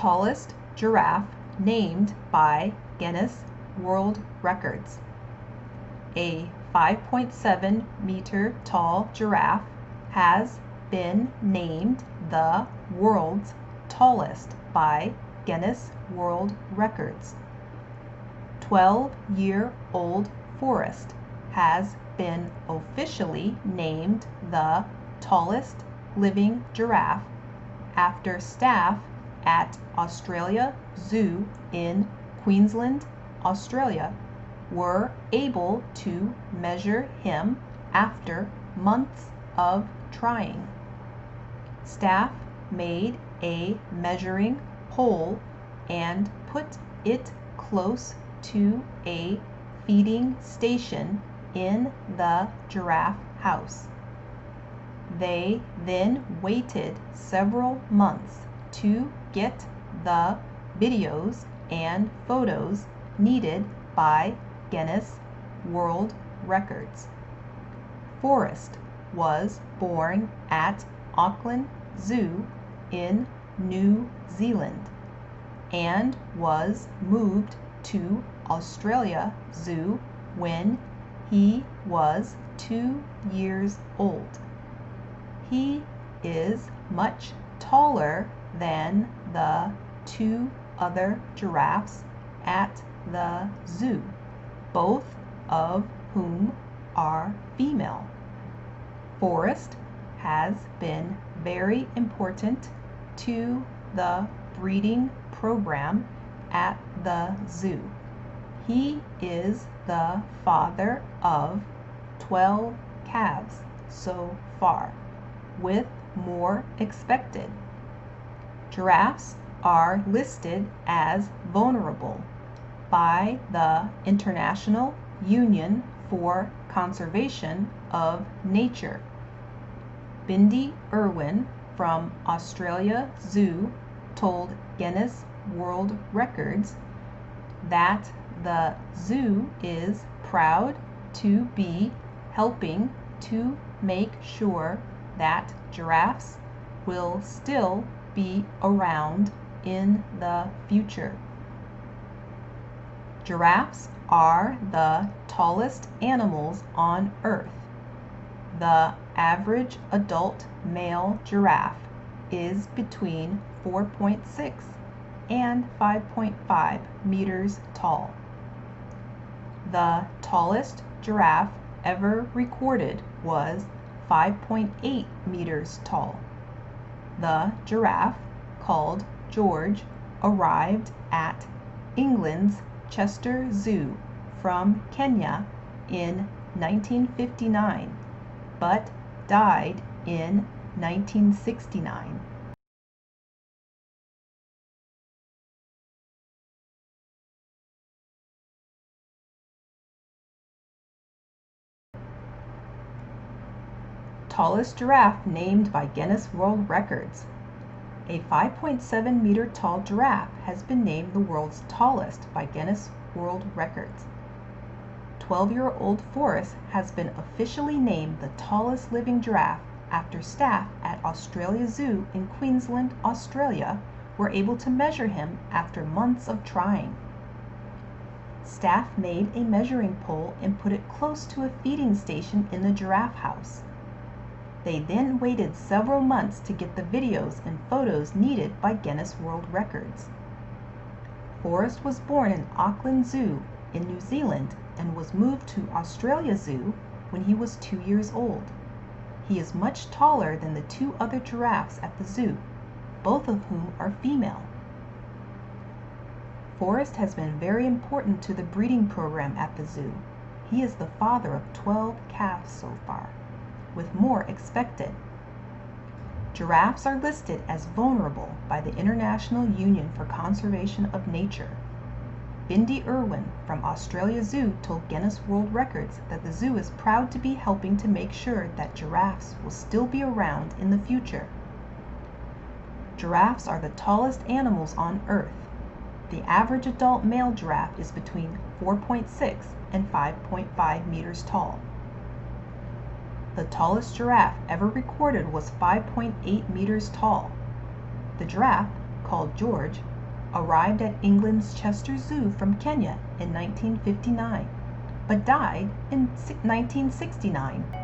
tallest giraffe named by Guinness World Records. A 5.7 meter tall giraffe has been named the world's tallest by Guinness World Records. 12-year-old Forrest has been officially named the tallest living giraffe after staff at Australia Zoo in Queensland, Australia, were able to measure him after months of trying. Staff made a measuring pole and put it close to a feeding station in the giraffe house. They then waited several months to get the videos and photos needed by Guinness World Records. Forrest was born at Auckland Zoo in New Zealand and was moved to Australia Zoo when he was 2 years old. He is much taller than the two other giraffes at the zoo, both of whom are female. Forrest has been very important to the breeding program at the zoo. He is the father of 12 calves so far, with more expected. Giraffes are listed as vulnerable by the International Union for Conservation of Nature. Bindi Irwin from Australia Zoo told Guinness World Records that the zoo is proud to be helping to make sure that giraffes will still be around in the future. Giraffes are the tallest animals on Earth. The average adult male giraffe is between 4.6 and 5.5 meters tall. The tallest giraffe ever recorded was 5.8 meters tall. The giraffe, called George, arrived at England's Chester Zoo from Kenya in 1959, but died in 1969. Tallest giraffe named by Guinness World Records. A 5.7 meter tall giraffe has been named the world's tallest by Guinness World Records. 12-year-old Forrest has been officially named the tallest living giraffe after staff at Australia Zoo in Queensland, Australia, were able to measure him after months of trying. Staff made a measuring pole and put it close to a feeding station in the giraffe house. They then waited several months to get the videos and photos needed by Guinness World Records. Forrest was born in Auckland Zoo in New Zealand and was moved to Australia Zoo when he was 2 years old. He is much taller than the two other giraffes at the zoo, both of whom are female. Forrest has been very important to the breeding program at the zoo. He is the father of 12 calves so far, with more expected. Giraffes are listed as vulnerable by the International Union for Conservation of Nature. Bindi Irwin from Australia Zoo told Guinness World Records that the zoo is proud to be helping to make sure that giraffes will still be around in the future. Giraffes are the tallest animals on Earth. The average adult male giraffe is between 4.6 and 5.5 meters tall. The tallest giraffe ever recorded was 5.8 meters tall. The giraffe, called George, arrived at England's Chester Zoo from Kenya in 1959, but died in 1969.